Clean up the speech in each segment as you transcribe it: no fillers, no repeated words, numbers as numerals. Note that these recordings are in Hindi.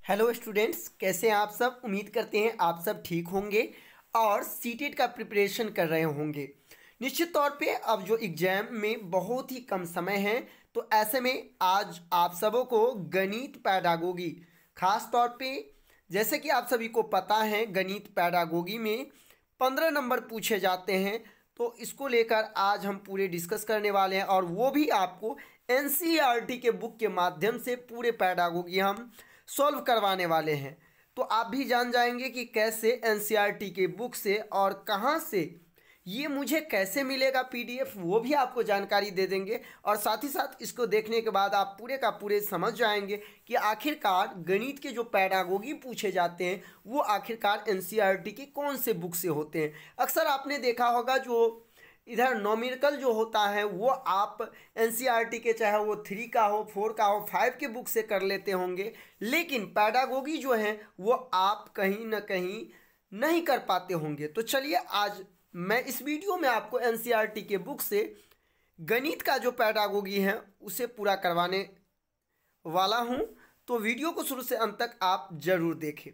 हेलो स्टूडेंट्स, कैसे हैं आप सब। उम्मीद करते हैं आप सब ठीक होंगे और सीटेट का प्रिपरेशन कर रहे होंगे। निश्चित तौर पे अब जो एग्जाम में बहुत ही कम समय है, तो ऐसे में आज आप सबों को गणित पैडागोगी, खास तौर पे जैसे कि आप सभी को पता है गणित पैडागोगी में 15 नंबर पूछे जाते हैं। तो इसको लेकर आज हम पूरे डिस्कस करने वाले हैं और वो भी आपको एनसीईआरटी के बुक के माध्यम से पूरे पैडागोगी हम सॉल्व करवाने वाले हैं। तो आप भी जान जाएंगे कि कैसे एनसीईआरटी के बुक से और कहाँ से ये मुझे कैसे मिलेगा पीडीएफ, वो भी आपको जानकारी दे देंगे। और साथ ही साथ इसको देखने के बाद आप पूरे का पूरे समझ जाएंगे कि आखिरकार गणित के जो पैडागोगी पूछे जाते हैं वो आखिरकार एनसीईआरटी के कौन से बुक से होते हैं। अक्सर आपने देखा होगा जो इधर नॉमिकल जो होता है वो आप एनसीईआरटी के चाहे वो 3 का हो, 4 का हो, 5 के बुक से कर लेते होंगे, लेकिन पैडागोगी जो है वो आप कहीं ना कहीं नहीं कर पाते होंगे। तो चलिए आज मैं इस वीडियो में आपको एनसीईआरटी के बुक से गणित का जो पैडागोगी है उसे पूरा करवाने वाला हूं। तो वीडियो को शुरू से अंत तक आप जरूर देखें।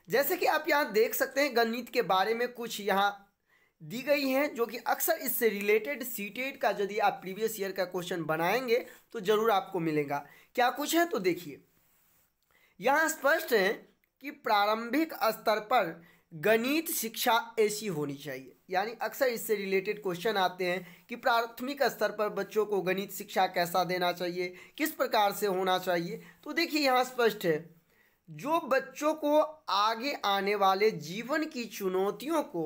जैसे कि आप यहाँ देख सकते हैं गणित के बारे में कुछ यहाँ दी गई हैं जो कि अक्सर इससे रिलेटेड सीटेट का यदि आप प्रीवियस ईयर का क्वेश्चन बनाएंगे तो जरूर आपको मिलेगा। क्या कुछ है तो देखिए, यहाँ स्पष्ट है कि प्रारंभिक स्तर पर गणित शिक्षा ऐसी होनी चाहिए। यानी अक्सर इससे रिलेटेड क्वेश्चन आते हैं कि प्राथमिक स्तर पर बच्चों को गणित शिक्षा कैसा देना चाहिए, किस प्रकार से होना चाहिए। तो देखिए यहाँ स्पष्ट है, जो बच्चों को आगे आने वाले जीवन की चुनौतियों को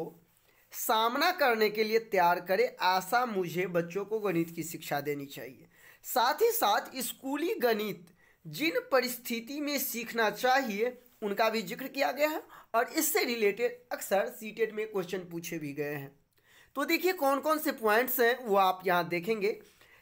सामना करने के लिए तैयार करे, ऐसा मुझे बच्चों को गणित की शिक्षा देनी चाहिए। साथ ही साथ स्कूली गणित जिन परिस्थिति में सीखना चाहिए उनका भी जिक्र किया गया है और इससे रिलेटेड अक्सर सीटेट में क्वेश्चन पूछे भी गए हैं। तो देखिए कौन कौन से पॉइंट्स हैं वो आप यहाँ देखेंगे।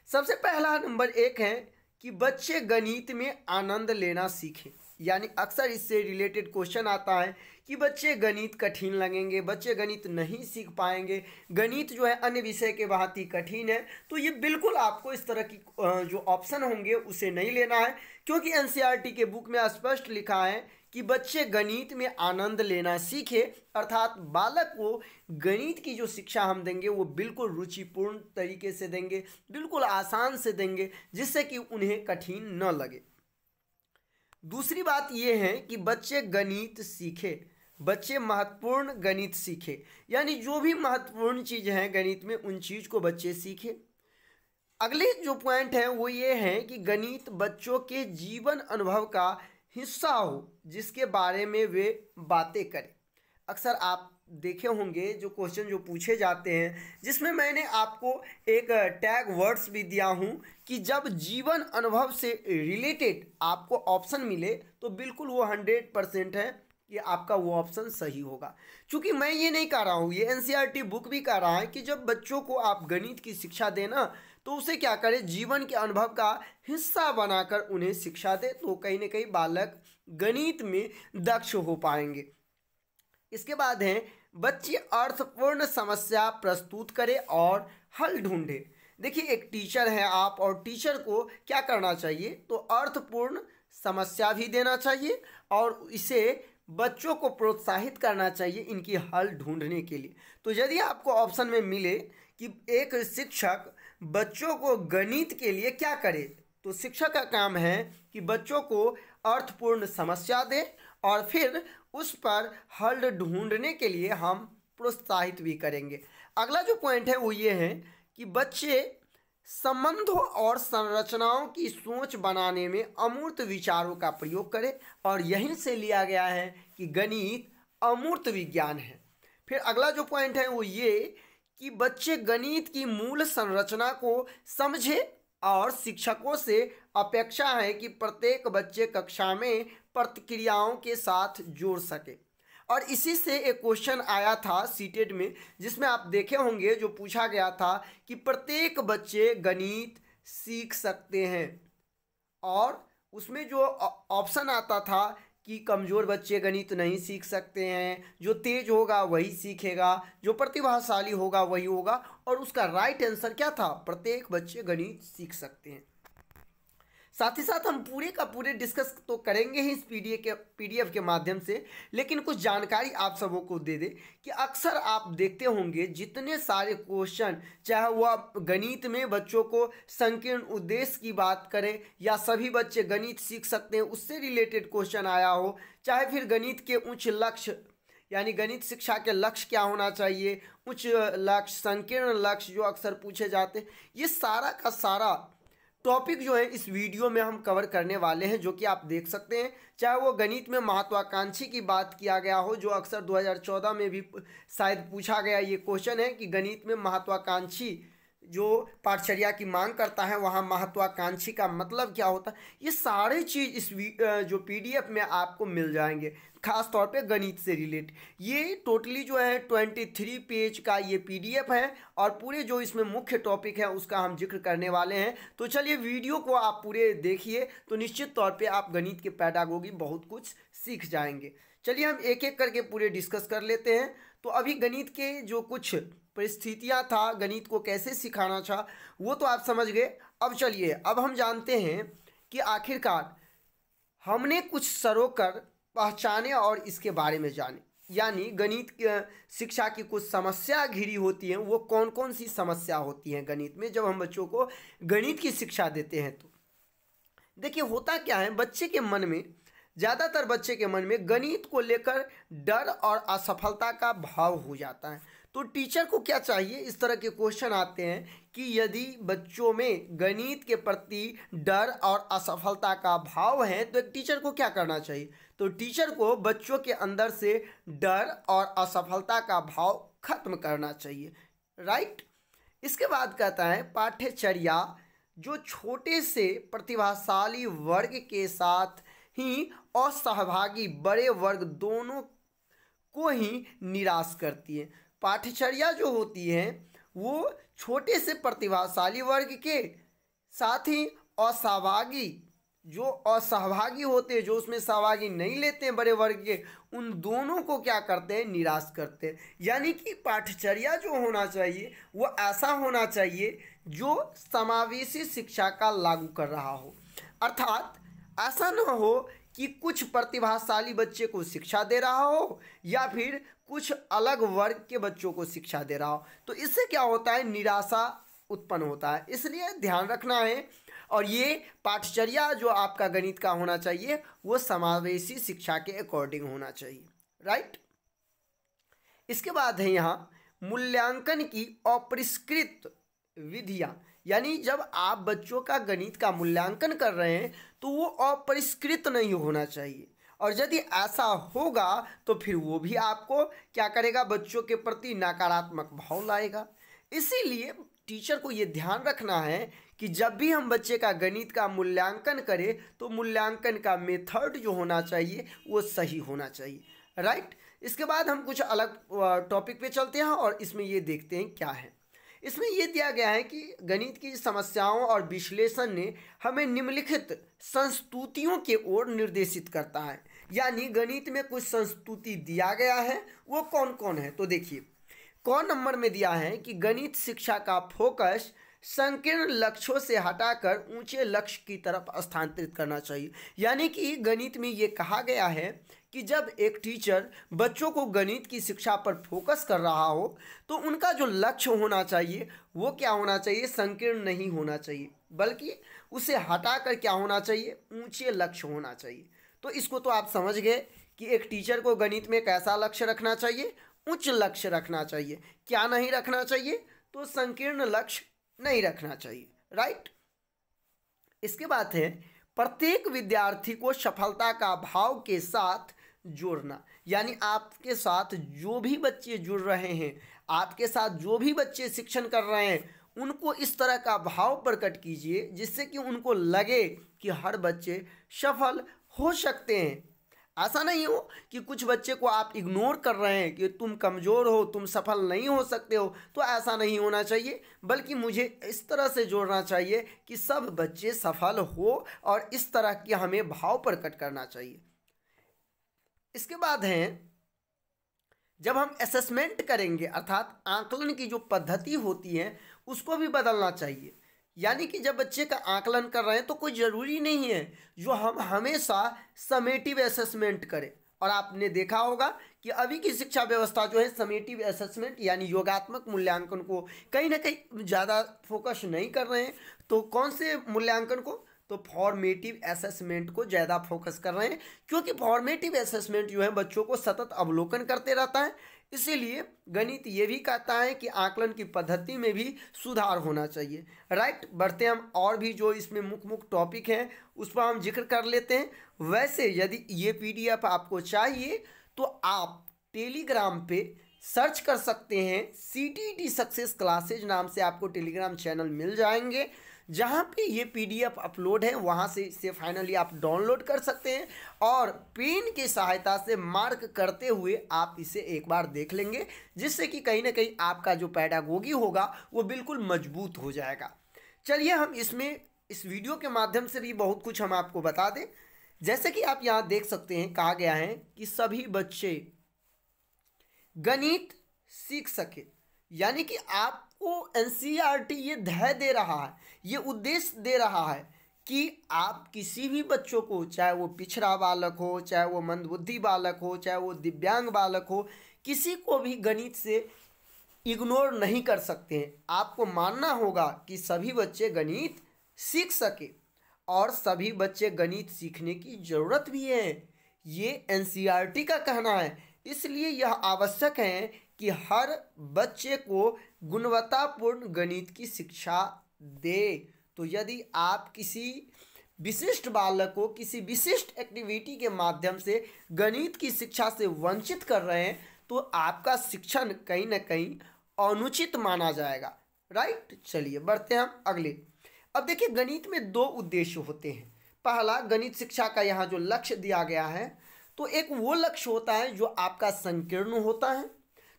सबसे पहला नंबर 1 है कि बच्चे गणित में आनंद लेना सीखें। यानी अक्सर इससे रिलेटेड क्वेश्चन आता है कि बच्चे गणित कठिन लगेंगे, बच्चे गणित नहीं सीख पाएंगे, गणित जो है अन्य विषय के भांति कठिन है। तो ये बिल्कुल आपको इस तरह की जो ऑप्शन होंगे उसे नहीं लेना है, क्योंकि एनसीईआरटी के बुक में स्पष्ट लिखा है कि बच्चे गणित में आनंद लेना सीखे, अर्थात बालक को गणित की जो शिक्षा हम देंगे वो बिल्कुल रुचिपूर्ण तरीके से देंगे, बिल्कुल आसान से देंगे, जिससे कि उन्हें कठिन न लगे। दूसरी बात यह है कि बच्चे गणित सीखे, बच्चे महत्वपूर्ण गणित सीखे। यानी जो भी महत्वपूर्ण चीज़ है गणित में उन चीज़ को बच्चे सीखे। अगले जो पॉइंट है वो ये है कि गणित बच्चों के जीवन अनुभव का हिस्सा हो, जिसके बारे में वे बातें करें। अक्सर आप देखे होंगे जो क्वेश्चन जो पूछे जाते हैं जिसमें मैंने आपको एक टैग वर्ड्स भी दिया हूं कि जब जीवन अनुभव से रिलेटेड आपको ऑप्शन मिले तो बिल्कुल वो 100% है कि आपका वो ऑप्शन सही होगा। क्योंकि मैं ये नहीं कह रहा हूँ, ये एनसीईआरटी बुक भी कह रहा है कि जब बच्चों को आप गणित की शिक्षा देना तो उसे क्या करें, जीवन के अनुभव का हिस्सा बनाकर उन्हें शिक्षा दे, तो कहीं ना कहीं बालक गणित में दक्ष हो पाएंगे। इसके बाद है बच्चे अर्थपूर्ण समस्या प्रस्तुत करें और हल ढूंढे। देखिए एक टीचर है आप, और टीचर को क्या करना चाहिए, तो अर्थपूर्ण समस्या भी देना चाहिए और इसे बच्चों को प्रोत्साहित करना चाहिए इनकी हल ढूंढने के लिए। तो यदि आपको ऑप्शन में मिले कि एक शिक्षक बच्चों को गणित के लिए क्या करे, तो शिक्षक का काम है कि बच्चों को अर्थपूर्ण समस्या दे और फिर उस पर हल ढूंढने के लिए हम प्रोत्साहित भी करेंगे। अगला जो पॉइंट है वो ये है कि बच्चे संबंधों और संरचनाओं की सोच बनाने में अमूर्त विचारों का प्रयोग करें, और यहीं से लिया गया है कि गणित अमूर्त विज्ञान है। फिर अगला जो पॉइंट है वो ये कि बच्चे गणित की मूल संरचना को समझे और शिक्षकों से अपेक्षा है कि प्रत्येक बच्चे कक्षा में प्रतिक्रियाओं के साथ जोड़ सके। और इसी से एक क्वेश्चन आया था सीटेट में जिसमें आप देखे होंगे जो पूछा गया था कि प्रत्येक बच्चे गणित सीख सकते हैं, और उसमें जो ऑप्शन आता था कि कमज़ोर बच्चे गणित नहीं सीख सकते हैं, जो तेज होगा वही सीखेगा, जो प्रतिभाशाली होगा वही होगा, और उसका राइट आंसर क्या था, प्रत्येक बच्चे गणित सीख सकते हैं। साथ ही साथ हम पूरे का पूरे डिस्कस तो करेंगे ही इस पीडीएफ के माध्यम से, लेकिन कुछ जानकारी आप सबों को दे दे कि अक्सर आप देखते होंगे जितने सारे क्वेश्चन, चाहे वह गणित में बच्चों को संकीर्ण उद्देश्य की बात करें या सभी बच्चे गणित सीख सकते हैं उससे रिलेटेड क्वेश्चन आया हो, चाहे फिर गणित के उच्च लक्ष्य यानी गणित शिक्षा के लक्ष्य क्या होना चाहिए, उच्च लक्ष्य, संकीर्ण लक्ष्य जो अक्सर पूछे जाते हैं, ये सारा का सारा टॉपिक जो है इस वीडियो में हम कवर करने वाले हैं, जो कि आप देख सकते हैं। चाहे वो गणित में महत्वाकांक्षी की बात किया गया हो, जो अक्सर 2014 में भी शायद पूछा गया ये क्वेश्चन है कि गणित में महत्वाकांक्षी जो पाठचर्या की मांग करता है वहाँ महत्वाकांक्षी का मतलब क्या होता है, ये सारे चीज़ इस जो पीडीएफ में आपको मिल जाएंगे, खास तौर पे गणित से रिलेट। ये टोटली जो है 23 पेज का ये पीडीएफ है और पूरे जो इसमें मुख्य टॉपिक है उसका हम जिक्र करने वाले हैं। तो चलिए वीडियो को आप पूरे देखिए तो निश्चित तौर पे आप गणित के पेडागोगी बहुत कुछ सीख जाएंगे। चलिए हम एक एक करके पूरे डिस्कस कर लेते हैं। तो अभी गणित के जो कुछ परिस्थितियाँ था, गणित को कैसे सिखाना था, वो तो आप समझ गए। अब चलिए अब हम जानते हैं कि आखिरकार हमने कुछ सरोकर पहचाने और इसके बारे में जाने, यानी गणित शिक्षा की कुछ समस्या घिरी होती हैं, वो कौन कौन सी समस्या होती हैं गणित में जब हम बच्चों को गणित की शिक्षा देते हैं। तो देखिए होता क्या है, बच्चे के मन में, ज़्यादातर बच्चे के मन में गणित को लेकर डर और असफलता का भाव हो जाता है। तो टीचर को क्या चाहिए, इस तरह के क्वेश्चन आते हैं कि यदि बच्चों में गणित के प्रति डर और असफलता का भाव है तो एक टीचर को क्या करना चाहिए। तो टीचर को बच्चों के अंदर से डर और असफलता का भाव खत्म करना चाहिए, राइट। इसके बाद कहता है पाठ्यचर्या जो छोटे से प्रतिभाशाली वर्ग के साथ ही असहभागी बड़े वर्ग दोनों को ही निराश करती है। पाठ्यचर्या जो होती है वो छोटे से प्रतिभाशाली वर्ग के साथ ही असहभागी, जो असहभागी होते हैं, जो उसमें सहभागी नहीं लेते हैं बड़े वर्ग के, उन दोनों को क्या करते हैं, निराश करते हैं। यानी कि पाठ्यचर्या जो होना चाहिए वो ऐसा होना चाहिए जो समावेशी शिक्षा का लागू कर रहा हो, अर्थात ऐसा ना हो कि कुछ प्रतिभाशाली बच्चे को शिक्षा दे रहा हो या फिर कुछ अलग वर्ग के बच्चों को शिक्षा दे रहा हो। तो इससे क्या होता है, निराशा उत्पन्न होता है। इसलिए ध्यान रखना है, और ये पाठ्यचर्या जो आपका गणित का होना चाहिए वो समावेशी शिक्षा के अकॉर्डिंग होना चाहिए, राइट। इसके बाद है यहाँ मूल्यांकन की अपरिष्कृत विधियाँ, यानी जब आप बच्चों का गणित का मूल्यांकन कर रहे हैं तो वो अपरिष्कृत नहीं होना चाहिए, और यदि ऐसा होगा तो फिर वो भी आपको क्या करेगा, बच्चों के प्रति नकारात्मक भाव लाएगा। इसीलिए टीचर को ये ध्यान रखना है कि जब भी हम बच्चे का गणित का मूल्यांकन करें तो मूल्यांकन का मेथड जो होना चाहिए वो सही होना चाहिए, राइट। इसके बाद हम कुछ अलग टॉपिक पे चलते हैं और इसमें ये देखते हैं क्या है। इसमें ये दिया गया है कि गणित की समस्याओं और विश्लेषण ने हमें निम्नलिखित संस्तुतियों के ओर निर्देशित करता है, यानी गणित में कुछ संस्तुति दिया गया है, वो कौन कौन है। तो देखिए कौन नंबर में दिया है कि गणित शिक्षा का फोकस संकीर्ण लक्ष्यों से हटाकर ऊंचे लक्ष्य की तरफ स्थानांतरित करना चाहिए। यानी कि गणित में ये कहा गया है कि जब एक टीचर बच्चों को गणित की शिक्षा पर फोकस कर रहा हो तो उनका जो लक्ष्य होना चाहिए वो क्या होना चाहिए, संकीर्ण नहीं होना चाहिए, बल्कि उसे हटाकर क्या होना चाहिए, ऊंचे लक्ष्य होना चाहिए। तो इसको तो आप समझ गए कि एक टीचर को गणित में कैसा लक्ष्य रखना चाहिए, उच्च लक्ष्य रखना चाहिए। क्या नहीं रखना चाहिए, तो संकीर्ण लक्ष्य नहीं रखना चाहिए, राइट। इसके बाद है प्रत्येक विद्यार्थी को सफलता का भाव के साथ जोड़ना, यानी आपके साथ जो भी बच्चे जुड़ रहे हैं, आपके साथ जो भी बच्चे शिक्षण कर रहे हैं, उनको इस तरह का भाव प्रकट कीजिए जिससे कि उनको लगे कि हर बच्चे सफल हो सकते हैं। ऐसा नहीं हो कि कुछ बच्चे को आप इग्नोर कर रहे हैं कि तुम कमज़ोर हो, तुम सफल नहीं हो सकते हो, तो ऐसा नहीं होना चाहिए, बल्कि मुझे इस तरह से जोड़ना चाहिए कि सब बच्चे सफल हो और इस तरह के हमें भाव प्रकट करना चाहिए। इसके बाद है जब हम असेसमेंट करेंगे, अर्थात आकलन की जो पद्धति होती है उसको भी बदलना चाहिए। यानी कि जब बच्चे का आकलन कर रहे हैं तो कोई ज़रूरी नहीं है जो हम हमेशा समेटिव असेसमेंट करें। और आपने देखा होगा कि अभी की शिक्षा व्यवस्था जो है समेटिव असेसमेंट यानी योगात्मक मूल्यांकन को कहीं ना कहीं ज़्यादा फोकस नहीं कर रहे हैं। तो कौन से मूल्यांकन को, तो फॉर्मेटिव असेसमेंट को ज़्यादा फोकस कर रहे हैं, क्योंकि फॉर्मेटिव असेसमेंट जो है बच्चों को सतत अवलोकन करते रहता है। इसीलिए गणित ये भी कहता है कि आकलन की पद्धति में भी सुधार होना चाहिए। राइट, बढ़ते हम और भी जो इसमें मुख्य मुख्य टॉपिक हैं उस पर हम जिक्र कर लेते हैं। वैसे यदि ये पीडीएफ आपको चाहिए तो आप टेलीग्राम पे सर्च कर सकते हैं, CTET सक्सेस क्लासेज नाम से आपको टेलीग्राम चैनल मिल जाएंगे, जहाँ पे ये पीडीएफ अपलोड है, वहाँ से इसे फाइनली आप डाउनलोड कर सकते हैं और पेन की सहायता से मार्क करते हुए आप इसे एक बार देख लेंगे, जिससे कि कहीं ना कहीं आपका जो पैडागोगी होगा वो बिल्कुल मजबूत हो जाएगा। चलिए हम इसमें इस वीडियो के माध्यम से भी बहुत कुछ हम आपको बता दें। जैसे कि आप यहाँ देख सकते हैं, कहा गया है कि सभी बच्चे गणित सीख सके, यानी कि आपको NCERT ये ध्येय दे रहा है, ये उद्देश्य दे रहा है कि आप किसी भी बच्चों को, चाहे वो पिछड़ा बालक हो, चाहे वो मंदबुद्धि बालक हो, चाहे वो दिव्यांग बालक हो, किसी को भी गणित से इग्नोर नहीं कर सकते हैं। आपको मानना होगा कि सभी बच्चे गणित सीख सके और सभी बच्चे गणित सीखने की ज़रूरत भी है, ये NCERT का कहना है। इसलिए यह आवश्यक है कि हर बच्चे को गुणवत्तापूर्ण गणित की शिक्षा दे। तो यदि आप किसी विशिष्ट बालक को किसी विशिष्ट एक्टिविटी के माध्यम से गणित की शिक्षा से वंचित कर रहे हैं तो आपका शिक्षण कहीं ना कहीं अनुचित माना जाएगा। राइट, चलिए बढ़ते हैं हम अगले। अब देखिए, गणित में दो उद्देश्य होते हैं। पहला, गणित शिक्षा का यहाँ जो लक्ष्य दिया गया है, तो एक वो लक्ष्य होता है जो आपका संकीर्ण होता है।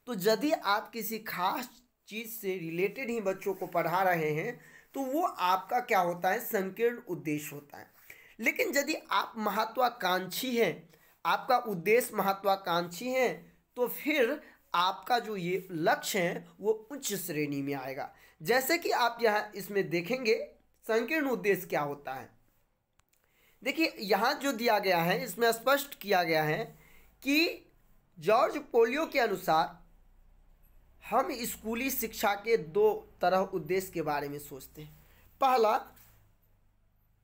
तो यदि आप किसी खास चीज़ से रिलेटेड ही बच्चों को पढ़ा रहे हैं तो वो आपका क्या होता है, संकीर्ण उद्देश्य होता है। लेकिन यदि आप महत्वाकांक्षी हैं, आपका उद्देश्य महत्वाकांक्षी है, तो फिर आपका जो ये लक्ष्य है वो उच्च श्रेणी में आएगा। जैसे कि आप यहाँ इसमें देखेंगे संकीर्ण उद्देश्य क्या होता है। देखिए, यहाँ जो दिया गया है इसमें स्पष्ट किया गया है कि जॉर्ज पोलियो के अनुसार हम स्कूली शिक्षा के दो तरह उद्देश्य के बारे में सोचते हैं। पहला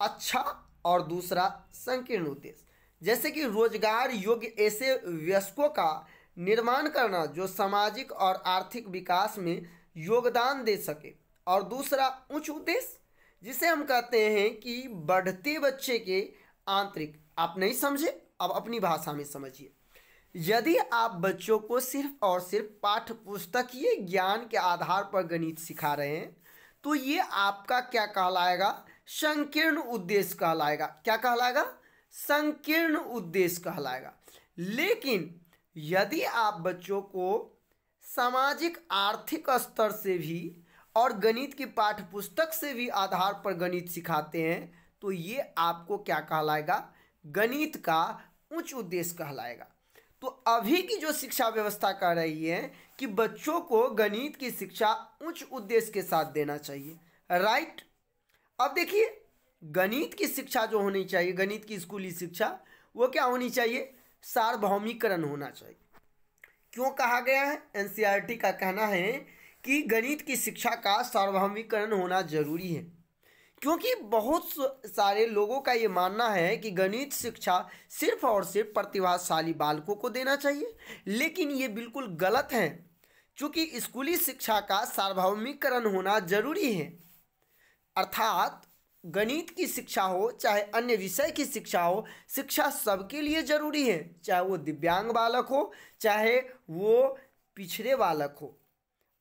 अच्छा और दूसरा संकीर्ण उद्देश्य। जैसे कि रोजगार योग्य ऐसे वयस्कों का निर्माण करना जो सामाजिक और आर्थिक विकास में योगदान दे सके, और दूसरा उच्च उद्देश्य जिसे हम कहते हैं कि बढ़ते बच्चे के आंतरिक। आप नहीं समझे, अब अपनी भाषा में समझिए। यदि आप बच्चों को सिर्फ और सिर्फ पाठ्य पुस्तकीय ज्ञान के आधार पर गणित सिखा रहे हैं तो ये आपका क्या कहलाएगा, संकीर्ण उद्देश्य कहलाएगा। क्या कहलाएगा, संकीर्ण उद्देश्य कहलाएगा। लेकिन यदि आप बच्चों को सामाजिक आर्थिक स्तर से भी और गणित की पाठ्य पुस्तक से भी आधार पर गणित सिखाते हैं तो ये आपको क्या कहलाएगा, गणित का उच्च उद्देश्य कहलाएगा। तो अभी की जो शिक्षा व्यवस्था कर रही है कि बच्चों को गणित की शिक्षा उच्च उद्देश्य के साथ देना चाहिए। राइट, अब देखिए, गणित की शिक्षा जो होनी चाहिए, गणित की स्कूली शिक्षा, वो क्या होनी चाहिए, सार्वभौमिकरण होना चाहिए। क्यों कहा गया है, NCERT का कहना है कि गणित की शिक्षा का सार्वभौमिकरण होना जरूरी है, क्योंकि बहुत सारे लोगों का ये मानना है कि गणित शिक्षा सिर्फ और सिर्फ प्रतिभाशाली बालकों को देना चाहिए, लेकिन ये बिल्कुल गलत है। क्योंकि स्कूली शिक्षा का सार्वभौमिकरण होना जरूरी है, अर्थात गणित की शिक्षा हो चाहे अन्य विषय की शिक्षा हो, शिक्षा सबके लिए जरूरी है, चाहे वो दिव्यांग बालक हो चाहे वो पिछड़े बालक हो।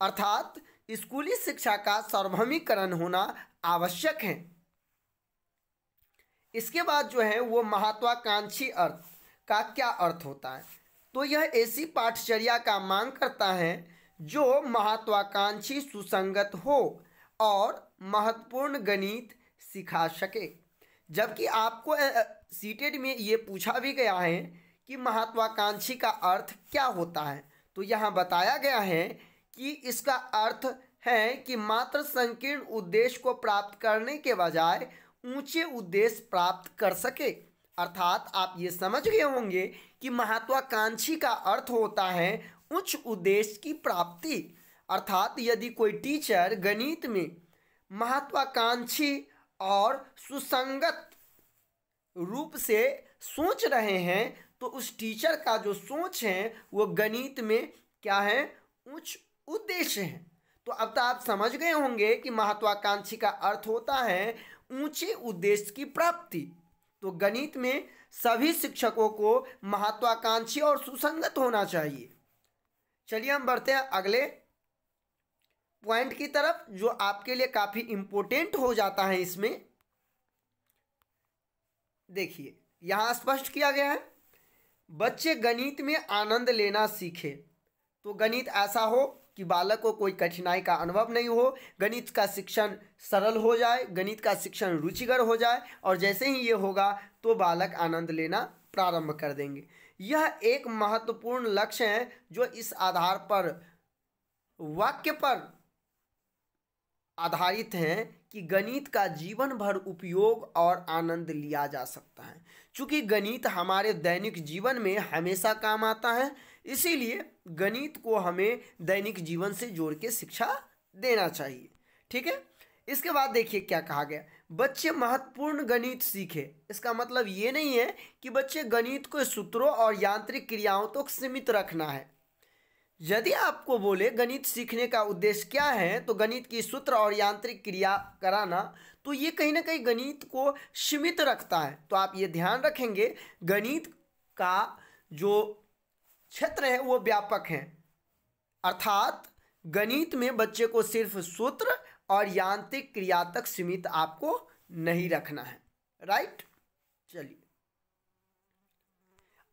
अर्थात स्कूली शिक्षा का सार्वभौमिकरण होना आवश्यक है। इसके बाद जो है वो महत्वाकांक्षी अर्थ का क्या अर्थ होता है, तो यह ऐसी पाठचर्या का मांग करता है जो महत्वाकांक्षी, सुसंगत हो और महत्वपूर्ण गणित सिखा सके। जबकि आपको सीटेट में ये पूछा भी गया है कि महत्वाकांक्षी का अर्थ क्या होता है, तो यहाँ बताया गया है कि इसका अर्थ हैं कि मात्र संकीर्ण उद्देश्य को प्राप्त करने के बजाय ऊंचे उद्देश्य प्राप्त कर सके। अर्थात आप ये समझ गए होंगे कि महत्वाकांक्षी का अर्थ होता है उच्च उद्देश्य की प्राप्ति। अर्थात यदि कोई टीचर गणित में महत्वाकांक्षी और सुसंगत रूप से सोच रहे हैं तो उस टीचर का जो सोच है वो गणित में क्या है, उच्च उद्देश्य है। तो अब तो आप समझ गए होंगे कि महत्वाकांक्षी का अर्थ होता है ऊंचे उद्देश्य की प्राप्ति। तो गणित में सभी शिक्षकों को महत्वाकांक्षी और सुसंगत होना चाहिए। चलिए हम बढ़ते हैं अगले पॉइंट की तरफ जो आपके लिए काफी इंपॉर्टेंट हो जाता है। इसमें देखिए यहां स्पष्ट किया गया है, बच्चे गणित में आनंद लेना सीखे। तो गणित ऐसा हो कि बालक को कोई कठिनाई का अनुभव नहीं हो, गणित का शिक्षण सरल हो जाए, गणित का शिक्षण रुचिकर हो जाए, और जैसे ही ये होगा तो बालक आनंद लेना प्रारंभ कर देंगे। यह एक महत्वपूर्ण लक्ष्य है जो इस आधार पर वाक्य पर आधारित है कि गणित का जीवन भर उपयोग और आनंद लिया जा सकता है। चूंकि गणित हमारे दैनिक जीवन में हमेशा काम आता है, इसीलिए गणित को हमें दैनिक जीवन से जोड़ के शिक्षा देना चाहिए। ठीक है, इसके बाद देखिए क्या कहा गया, बच्चे महत्वपूर्ण गणित सीखे। इसका मतलब ये नहीं है कि बच्चे गणित को सूत्रों और यांत्रिक क्रियाओं तक सीमित रखना है। यदि आपको बोले गणित सीखने का उद्देश्य क्या है, तो गणित की सूत्र और यांत्रिक क्रिया कराना, तो ये कहीं ना कहीं गणित को सीमित रखता है। तो आप ये ध्यान रखेंगे गणित का जो क्षेत्र है वो व्यापक है। अर्थात गणित में बच्चे को सिर्फ सूत्र और यांत्रिक क्रिया तक सीमित आपको नहीं रखना है। राइट, चलिए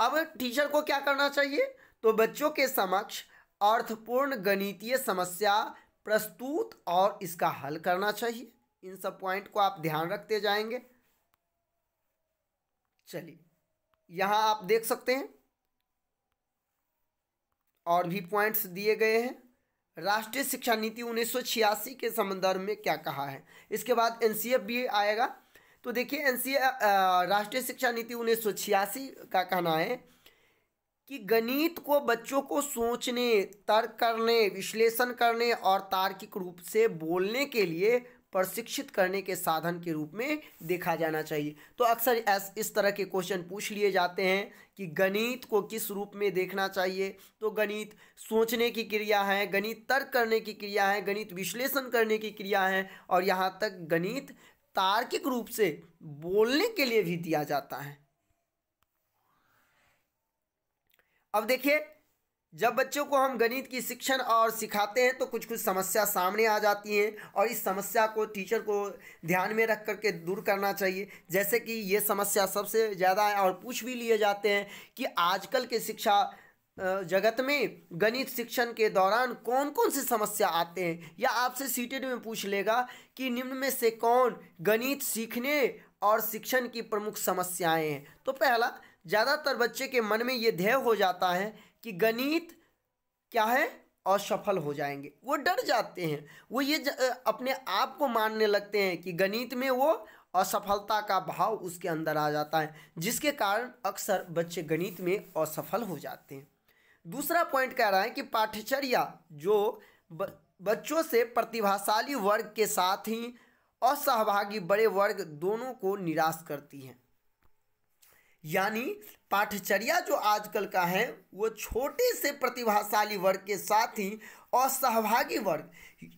अब टीचर को क्या करना चाहिए, तो बच्चों के समक्ष अर्थपूर्ण गणितीय समस्या प्रस्तुत और इसका हल करना चाहिए। इन सब पॉइंट को आप ध्यान रखते जाएंगे। चलिए यहां आप देख सकते हैं और भी पॉइंट्स दिए गए हैं। राष्ट्रीय शिक्षा नीति 1986 के संदर्भ में क्या कहा है, इसके बाद एनसीएफ भी आएगा। तो देखिए राष्ट्रीय शिक्षा नीति 1986 का कहना है कि गणित को बच्चों को सोचने, तर्क करने, विश्लेषण करने और तार्किक रूप से बोलने के लिए प्रशिक्षित करने के साधन के रूप में देखा जाना चाहिए। तो अक्सर इस तरह के क्वेश्चन पूछ लिए जाते हैं कि गणित को किस रूप में देखना चाहिए। तो गणित सोचने की क्रिया है, गणित तर्क करने की क्रिया है, गणित विश्लेषण करने की क्रिया है, और यहाँ तक गणित तार्किक रूप से बोलने के लिए भी दिया जाता है। अब देखिए जब बच्चों को हम गणित की शिक्षण और सिखाते हैं तो कुछ कुछ समस्या सामने आ जाती हैं, और इस समस्या को टीचर को ध्यान में रख करके दूर करना चाहिए। जैसे कि ये समस्या सबसे ज़्यादा है और पूछ भी लिए जाते हैं कि आजकल के शिक्षा जगत में गणित शिक्षण के दौरान कौन कौन सी समस्या आते हैं, या आपसे सीटेड में पूछ लेगा कि निम्न में से कौन गणित सीखने और शिक्षण की प्रमुख समस्याएं हैं। तो पहला, ज़्यादातर बच्चे के मन में ये ध्येय हो जाता है कि गणित क्या है, असफल हो जाएंगे। वो डर जाते हैं, वो ये अपने आप को मानने लगते हैं कि गणित में वो असफलता का भाव उसके अंदर आ जाता है, जिसके कारण अक्सर बच्चे गणित में असफल हो जाते हैं। दूसरा पॉइंट कह रहा है कि पाठ्यचर्या जो बच्चों से प्रतिभाशाली वर्ग के साथ ही असहभागी बड़े वर्ग दोनों को निराश करती है। यानी पाठ्यचर्या जो आजकल का है वो छोटे से प्रतिभाशाली वर्ग के साथ ही असहभागी वर्ग,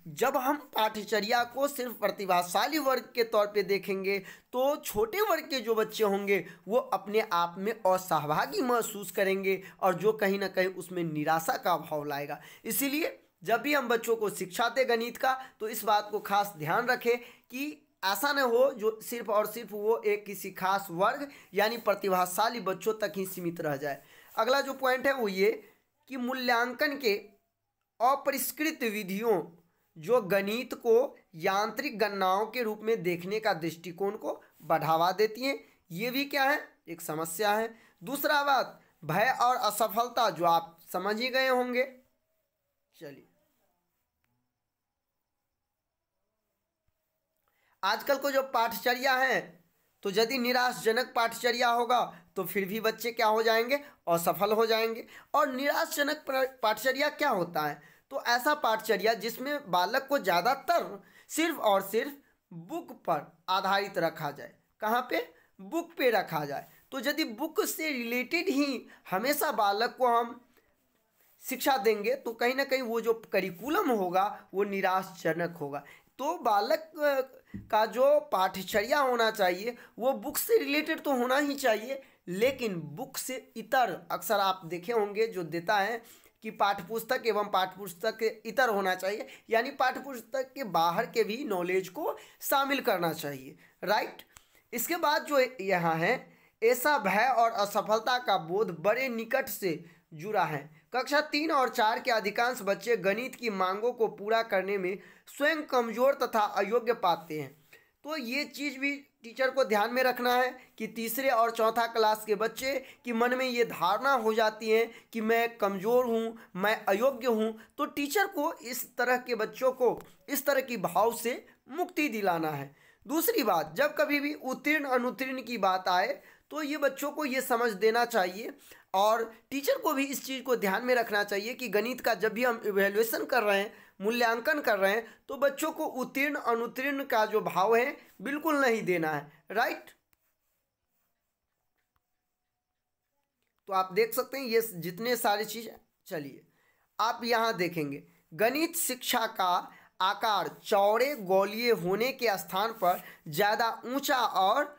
जब हम पाठ्यचर्या को सिर्फ प्रतिभाशाली वर्ग के तौर पे देखेंगे तो छोटे वर्ग के जो बच्चे होंगे वो अपने आप में असहभागी महसूस करेंगे, और जो कहीं ना कहीं उसमें निराशा का भाव लाएगा। इसीलिए जब भी हम बच्चों को शिक्षा दें गणित का, तो इस बात को खास ध्यान रखें कि ऐसा न हो जो सिर्फ और सिर्फ वो एक किसी खास वर्ग यानी प्रतिभाशाली बच्चों तक ही सीमित रह जाए। अगला जो पॉइंट है वो ये कि मूल्यांकन के अपरिष्कृत विधियों जो गणित को यांत्रिक गणनाओं के रूप में देखने का दृष्टिकोण को बढ़ावा देती हैं, ये भी क्या है, एक समस्या है। दूसरा बात, भय और असफलता, जो आप समझ ही गए होंगे। चलिए आजकल को जो पाठचर्या है, तो यदि निराशजनक पाठचर्या होगा तो फिर भी बच्चे क्या हो जाएंगे, असफल हो जाएंगे। और निराशजनक पाठचर्या क्या होता है, तो ऐसा पाठचर्या जिसमें बालक को ज़्यादातर सिर्फ और सिर्फ बुक पर आधारित रखा जाए। कहाँ पे, बुक पे रखा जाए। तो यदि बुक से रिलेटेड ही हमेशा बालक को हम शिक्षा देंगे तो कहीं ना कहीं वो जो करिकुलम होगा वो निराशजनक होगा। तो बालक का जो पाठचर्या होना चाहिए वो बुक से रिलेटेड तो होना ही चाहिए, लेकिन बुक से इतर, अक्सर आप देखे होंगे जो देता है कि पाठ्यपुस्तक एवं पाठ्यपुस्तक के इतर होना चाहिए, यानी पाठ्यपुस्तक के बाहर के भी नॉलेज को शामिल करना चाहिए, राइट। इसके बाद जो यहाँ है, ऐसा भय और असफलता का बोध बड़े निकट से जुड़ा है। कक्षा 3 और 4 के अधिकांश बच्चे गणित की मांगों को पूरा करने में स्वयं कमजोर तथा अयोग्य पाते हैं। तो ये चीज़ भी टीचर को ध्यान में रखना है कि तीसरे और चौथा क्लास के बच्चे की मन में ये धारणा हो जाती है कि मैं कमज़ोर हूँ, मैं अयोग्य हूँ। तो टीचर को इस तरह के बच्चों को इस तरह की भाव से मुक्ति दिलाना है। दूसरी बात, जब कभी भी उत्तीर्ण अनुत्तीर्ण की बात आए तो ये बच्चों को ये समझ देना चाहिए और टीचर को भी इस चीज़ को ध्यान में रखना चाहिए कि गणित का जब भी हम इवैल्यूएशन कर रहे हैं, मूल्यांकन कर रहे हैं, तो बच्चों को उत्तीर्ण अनुत्तीर्ण का जो भाव है बिल्कुल नहीं देना है, राइट। तो आप देख सकते हैं ये जितने सारी चीज़, चलिए आप यहाँ देखेंगे गणित शिक्षा का आकार चौड़े गोलीय होने के स्थान पर ज़्यादा ऊंचा और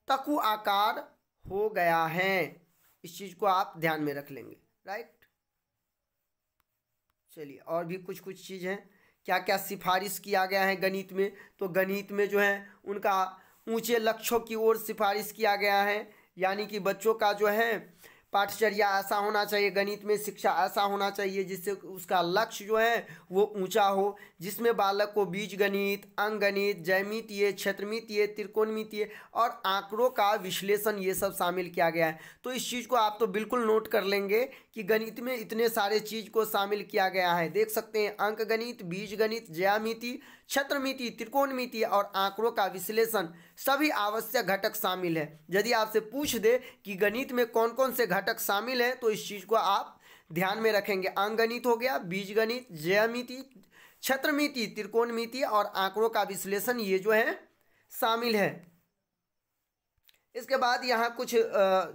तकु आकार हो गया है। इस चीज़ को आप ध्यान में रख लेंगे, राइट। चलिए और भी कुछ कुछ चीज़ हैं, क्या क्या सिफारिश किया गया है गणित में। तो गणित में जो है उनका ऊंचे लक्ष्यों की ओर सिफारिश किया गया है, यानी कि बच्चों का जो है पाठचर्या ऐसा होना चाहिए, गणित में शिक्षा ऐसा होना चाहिए जिससे उसका लक्ष्य जो है वो ऊंचा हो, जिसमें बालक को बीजगणित, अंकगणित, ज्यामितीय, क्षेत्रमितीय, त्रिकोणमितीय और आंकड़ों का विश्लेषण ये सब शामिल किया गया है। तो इस चीज़ को आप तो बिल्कुल नोट कर लेंगे कि गणित में इतने सारे चीज़ को शामिल किया गया है। देख सकते हैं अंकगणित, बीजगणित, ज्यामिति, क्षेत्रमिति, त्रिकोणमिति और आंकड़ों का विश्लेषण सभी आवश्यक घटक शामिल है। यदि आपसे पूछ दे कि गणित में कौन कौन से घटक शामिल है तो इस चीज़ को आप ध्यान में रखेंगे। अंकगणित हो गया, बीजगणित, ज्यामिति, क्षेत्रमिति, त्रिकोणमिति और आंकड़ों का विश्लेषण ये जो है शामिल है। इसके बाद यहाँ कुछ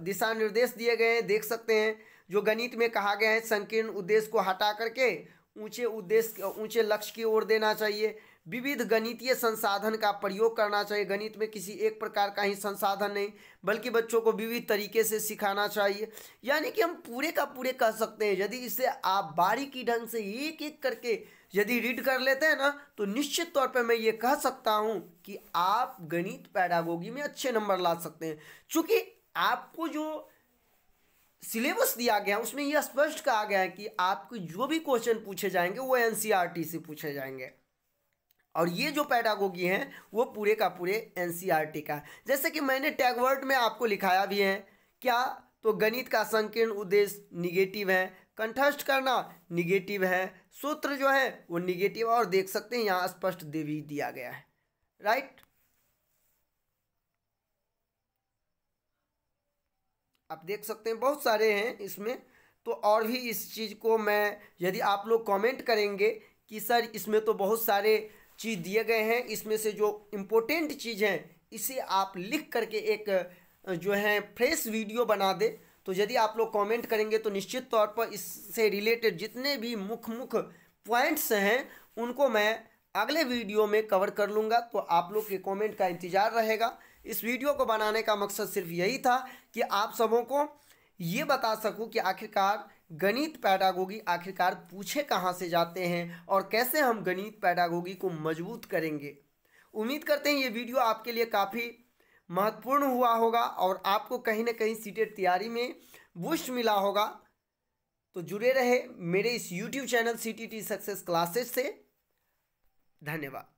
दिशा निर्देश दिए गए हैं, देख सकते हैं। जो गणित में कहा गया है संकीर्ण उद्देश्य को हटा करके ऊंचे लक्ष्य की ओर देना चाहिए। विविध गणितीय संसाधन का प्रयोग करना चाहिए। गणित में किसी एक प्रकार का ही संसाधन नहीं बल्कि बच्चों को विविध तरीके से सिखाना चाहिए। यानी कि हम पूरे का पूरे कह सकते हैं यदि इसे आप बारीकी ढंग से एक एक करके यदि रीड कर लेते हैं ना तो निश्चित तौर पर मैं ये कह सकता हूँ कि आप गणित पैडागोगी में अच्छे नंबर ला सकते हैं। चूँकि आपको जो सिलेबस दिया गया उसमें यह स्पष्ट कहा गया है कि आपको जो भी क्वेश्चन पूछे जाएंगे वो एनसीईआरटी से पूछे जाएंगे और ये जो पैडागोगी है वो पूरे का पूरे एनसीईआरटी का है। जैसे कि मैंने टैग वर्ड में आपको लिखाया भी है क्या, तो गणित का संकीर्ण उद्देश्य निगेटिव है, कंठस्थ करना निगेटिव है, सूत्र जो है वो निगेटिव और देख सकते हैं यहाँ स्पष्ट दे भी दिया गया है, राइट। आप देख सकते हैं बहुत सारे हैं इसमें। तो और भी इस चीज़ को मैं, यदि आप लोग कमेंट करेंगे कि सर इसमें तो बहुत सारे चीज़ दिए गए हैं, इसमें से जो इम्पोर्टेंट चीज़ है इसे आप लिख करके एक जो है फ्रेश वीडियो बना दे, तो यदि आप लोग कमेंट करेंगे तो निश्चित तौर पर इससे रिलेटेड जितने भी मुख्य पॉइंट्स हैं उनको मैं अगले वीडियो में कवर कर लूँगा। तो आप लोग के कमेंट का इंतज़ार रहेगा। इस वीडियो को बनाने का मकसद सिर्फ यही था कि आप सबों को ये बता सकूं कि आखिरकार गणित पैडागोगी आखिरकार पूछे कहाँ से जाते हैं और कैसे हम गणित पैडागोगी को मजबूत करेंगे। उम्मीद करते हैं ये वीडियो आपके लिए काफ़ी महत्वपूर्ण हुआ होगा और आपको कहीं ना कहीं सीटेट तैयारी में बूस्ट मिला होगा। तो जुड़े रहे मेरे इस YouTube channel CTT success classes से। धन्यवाद।